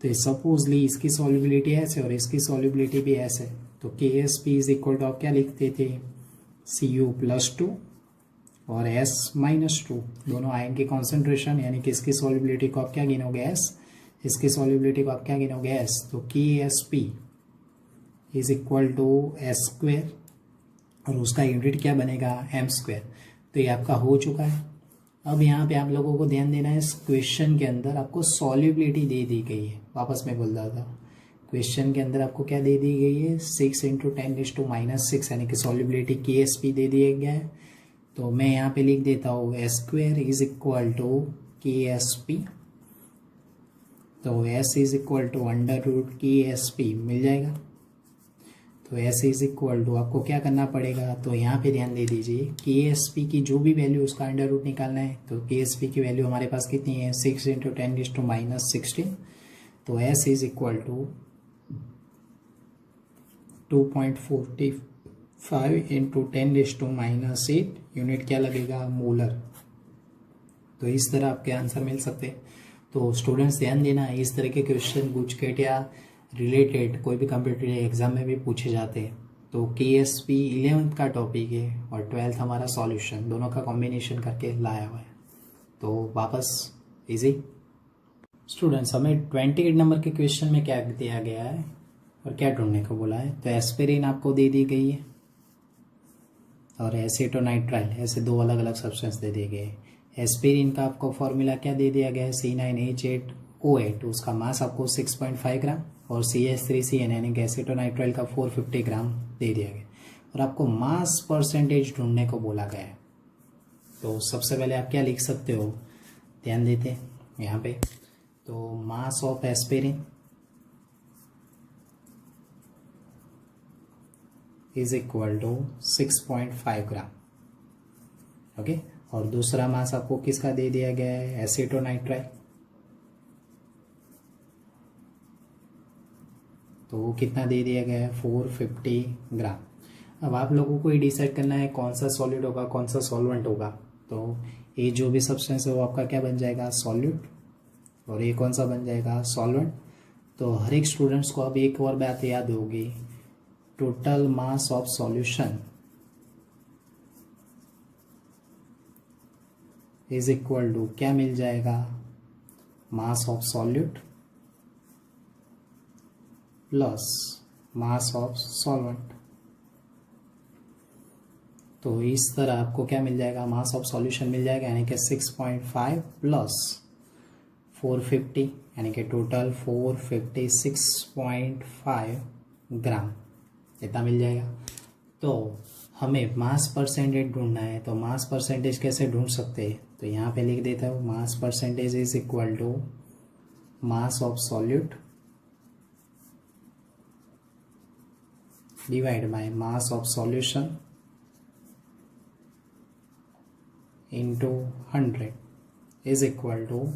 तो सपोजली इसकी सॉल्युबिलिटी ऐसे और इसकी सॉल्युबिलिटी भी ऐसे, तो KSP इज इक्वल टू आप क्या लिखते थे, Cu+2 और S-2 दोनों आयन की कॉन्सेंट्रेशन, यानी कि इसकी सॉल्युबिलिटी को आप क्या गिनोगे S, इसकी सॉल्युबिलिटी को आप क्या गिनोगे S। तो KSP is equal to S² और उसका यूनिट क्या बनेगा M²। तो ये आपका हो चुका है। अब यहाँ पे आप लोगों को ध्यान देना है, इस क्वेश्चन के अंदर आपको सॉल्युबिलिटी दे दी गई है। वापस मैं बोल रहा था, क्वेश्चन के अंदर आपको क्या दे दी गई है, 6 इंटू 10⁻⁻6 यानी कि सॉल्युबिलिटी KSP दे दिया गया है। तो मैं यहाँ पे लिख देता हूँ S² is equal to KSP। तो S is equal to √KSP मिल जाएगा। तो S इज इक्वल टू आपको क्या करना पड़ेगा, तो यहाँ पे ध्यान दे दीजिए KSP की जो भी वैल्यू उसका √, निकालना है। तो KSP की वैल्यू हमारे पास कितनी है, 6 इंटू 10⁻16। तो S is equal to 2.45 into 10⁻8 unit क्या लगेगा, मोलर। तो इस तरह आपके आंसर मिल सकते हैं। तो स्टूडेंट्स ध्यान देना, इस तरह के क्वेश्चन गुजकेट या रिलेटेड कोई भी कॉम्पिटिटिव एग्जाम में भी पूछे जाते हैं। तो KSP 11th का टॉपिक है और 12th हमारा सॉल्यूशन, दोनों का कॉम्बिनेशन करके लाया हुआ है। तो वापस इजी। स्टूडेंट्स हमें 28 नंबर के क्वेश्चन में क्या दिया गया है और क्या ढूंढने को बोला है। तो एस्पिरिन आपको दे दी गई है और एसीटोनाइट्राइल, ऐसे दो अलग अलग सब्सटेंस दे दिए गए। एस्पिरिन का आपको फॉर्मूला क्या दे दिया गया है, C9H8O8, उसका मास आपको 6.5 ग्राम और CH3CN यानी कि एसीटोनाइट्राइल का 450 ग्राम दे दिया गया और आपको मास परसेंटेज ढूंढने को बोला गया है। तो सबसे पहले आप क्या लिख सकते हो, ध्यान देते हैं यहाँ पे। तो mass of aspirin is equal to 6.5 gram, okay. और दूसरा मास आपको किसका दे दिया गया है, एसीटोनाइट्राइल। तो वो कितना दे दिया गया है, 450 ग्राम। अब आप लोगों को ये डिसाइड करना है कौन सा सॉलिड होगा, कौन सा सॉल्वेंट होगा। तो ये जो भी सब्सटेंस है वो आपका क्या बन जाएगा, सॉल्यूट, और ये कौन सा बन जाएगा, सॉल्वेंट। तो हर एक स्टूडेंट्स को अब एक और बात याद होगी, total mass of solution is equal to क्या मिल जाएगा, mass of solute plus mass of solvent. तो इस तरह आपको क्या मिल जाएगा, मास ऑफ सॉल्यूशन मिल जाएगा, यानी कि 6.5 प्लस 450 यानी कि टोटल 456.5 ग्राम, इतना मिल जाएगा। तो हमें मास परसेंटेज ढूंढना है। तो मास परसेंटेज कैसे ढूंढ सकते हैं, तो यहाँ पे लिख देता हूँ, mass percentage is equal to mass of solute divide by mass of solution into 100 is equal to,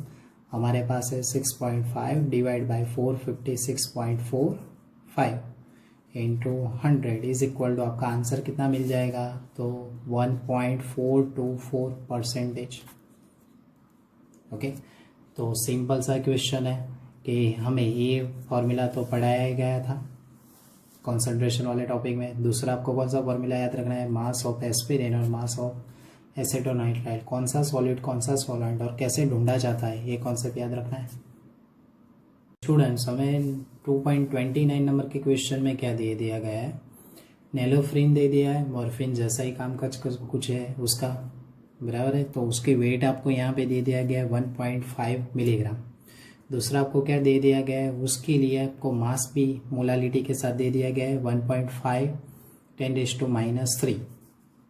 हमारे पास है 6.5 divide by 456.45 into 100 is equal to, आपका आंसर कितना मिल जाएगा, तो 1.424%। ओके। तो सिंपल सा क्वेश्चन है कि हमें ये फॉर्मूला तो पढ़ाया गया था कंसंट्रेशन वाले टॉपिक में। दूसरा आपको कौन सा फॉर्मूला याद रखना है, मास ऑफ एस्पिरिन और मास ऑफ एसीटोनाइट्राइल, कौन सा सॉलिड कौन सा सॉल्वेंट और कैसे ढूंढा जाता है, ये कॉन्सेप्ट याद रखना है। स्टूडेंट्स हमें 2.29 नंबर के क्वेश्चन में क्या दे दिया गया है, नेलोफ्रिन दे दिया है, मॉर्फिन जैसा ही काम कुछ है उसका, बराबर है। तो उसकी वेट आपको यहाँ पे दे दिया गया है 1.5 मिलीग्राम। दूसरा आपको क्या दे दिया गया है, उसके लिए आपको मास भी मोलालिटी के साथ दे दिया गया है 1.5 10⁻³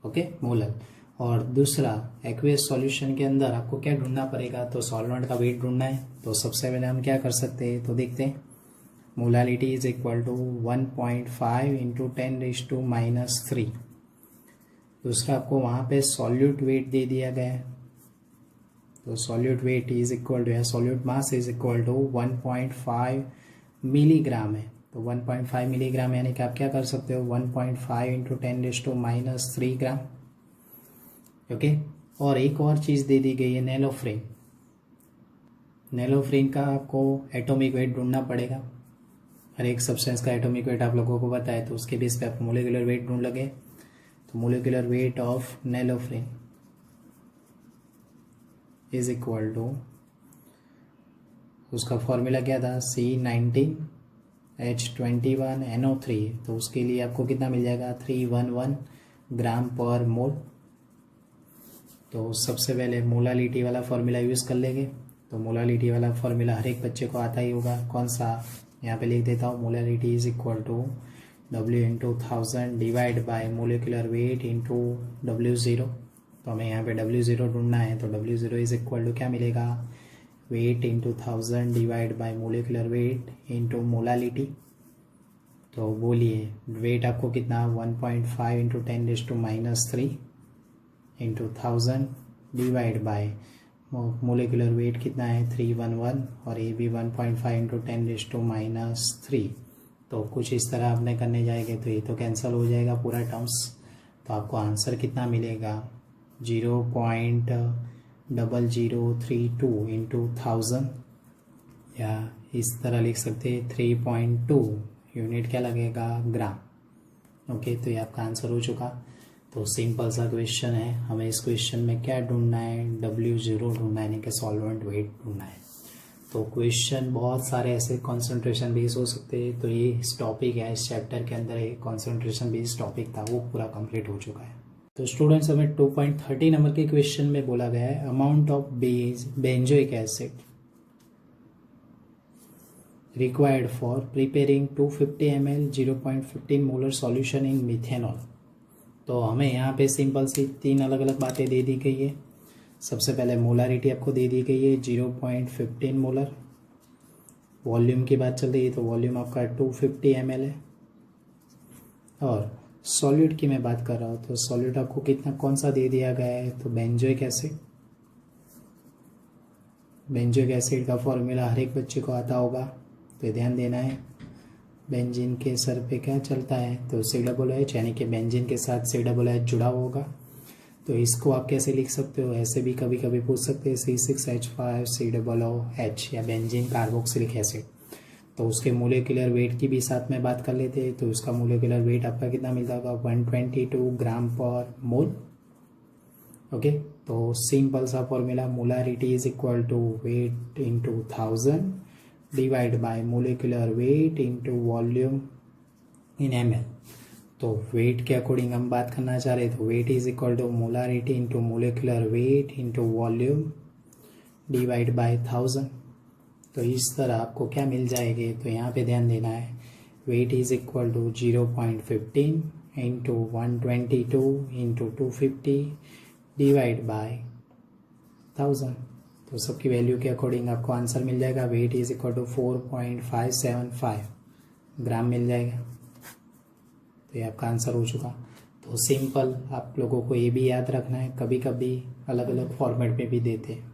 ओके मोलर। और दूसरा एक्वेस सॉल्यूशन के अंदर आपको क्या ढूंढना पड़ेगा, तो सॉल्वेंट का वेट ढूंढना है। तो सबसे पहले हम क्या कर सकते हैं, तो देखते हैं, molality is equal to 1.5 into 10⁻³ दूसरा आपको वहाँ पे सॉल्यूट वेट दे दिया गया है। तो solute weight is equal to, solute mass is equal to 1.5 milligram है। तो 1.5 मिलीग्राम यानी कि आप क्या कर सकते हो, 1.5 इंटू 10⁻³ ग्राम, ओके। और एक और चीज़ दे दी गई है नेलोफ्रिन। नेलोफ्रिन का आपको एटॉमिक वेट ढूंढना पड़ेगा। हर एक सब्सटेंस का एटॉमिक वेट आप लोगों को पता है, तो उसके बेस पे आप मोलिकुलर वेट ढूंढ लगे। तो molecular weight of nalorphine is equal to, उसका फॉर्मूला क्या था, C19H21NO3। तो उसके लिए आपको कितना मिल जाएगा, 311 ग्राम पर मोल। तो सबसे पहले मोलालिटी वाला फॉर्मूला यूज़ कर लेंगे। तो मोलालिटी वाला फॉर्मूला हर एक बच्चे को आता ही होगा, कौन सा, यहाँ पे लिख देता हूँ molarity is equal to W into 1000 divide by molecular weight into W0। तो हमें यहाँ पे W0 ढूंढना है, तो W0 इज इक्वल टू क्या मिलेगा, wait into 1000 divide by molecular weight into molality. तो बोलिए वेट आपको कितना 1.5 into 10⁻³ into 1000 divide by molecular weight कितना है 311 और ये भी 1.5 इंटू 10⁻³ तो कुछ इस तरह आपने करने जाएंगे तो ये तो कैंसिल हो जाएगा पूरा टर्म्स। तो आपको आंसर कितना मिलेगा 0.0032 इंटू 1000 या इस तरह लिख सकते हैं 3.2 यूनिट क्या लगेगा ग्राम। ओके, तो ये आपका आंसर हो चुका। तो सिंपल सा क्वेश्चन है, हमें इस क्वेश्चन में क्या ढूंढना है W0 ढूंढना है, यानी कि सॉल्वेंट वेट ढूंढना है। तो क्वेश्चन बहुत सारे ऐसे कंसंट्रेशन बेस हो सकते हैं। तो ये इस टॉपिक है, इस चैप्टर के अंदर एक कंसंट्रेशन बेस टॉपिक था, वो पूरा कंप्लीट हो चुका है। तो स्टूडेंट्स हमें 2.30 नंबर के क्वेश्चन में बोला गया है amount of benzoic acid required for preparing 250 ml 0.15 molar solution in methanol. तो हमें यहाँ पे सिंपल सी 3 अलग अलग बातें दे दी गई है। सबसे पहले मोलारिटी आपको दे दी गई है 0.15 मोलर, वॉल्यूम की बात चल रही है तो वॉल्यूम आपका 250 ml है, और सॉल्यूट की मैं बात कर रहा हूँ तो सॉल्यूट आपको कितना कौन सा दे दिया गया है, तो बेंजोइक एसिड। बेंजोइक एसिड का फॉर्मूला हर एक बच्चे को आता होगा, तो ध्यान देना है। बेंजीन के सर पे क्या चलता है, तो COOH, यानी कि बेंजीन के साथ COOH जुड़ा होगा। तो इसको आप कैसे लिख सकते हो, ऐसे भी कभी कभी पूछ सकते हैं C6H5COOH या बेंजीन कार्बोक्सिलिक एसिड। तो उसके मोलिकुलर वेट की भी साथ में बात कर लेते हैं। तो उसका मोलिकुलर वेट आपका कितना मिलता होगा 122 ग्राम पर मोल। ओके, तो सिंपल सा formula molarity is equal to weight into 1000 divide by molecular weight into volume in ml। तो वेट के अकॉर्डिंग हम बात करना चाह रहे, तो weight is equal to molarity into molecular weight into volume divide by 1000। तो इस तरह आपको क्या मिल जाएगी, तो यहाँ पे ध्यान देना है, weight is equal to 0.15 into 122 into 250 divide by 1000। तो सबकी वैल्यू के अकॉर्डिंग आपको आंसर मिल जाएगा, वेट इज इक्वल टू 4.575 ग्राम मिल जाएगा। तो ये आपका आंसर हो चुका। तो सिंपल आप लोगों को ये भी याद रखना है, कभी कभी अलग अलग फॉर्मेट में भी देते हैं।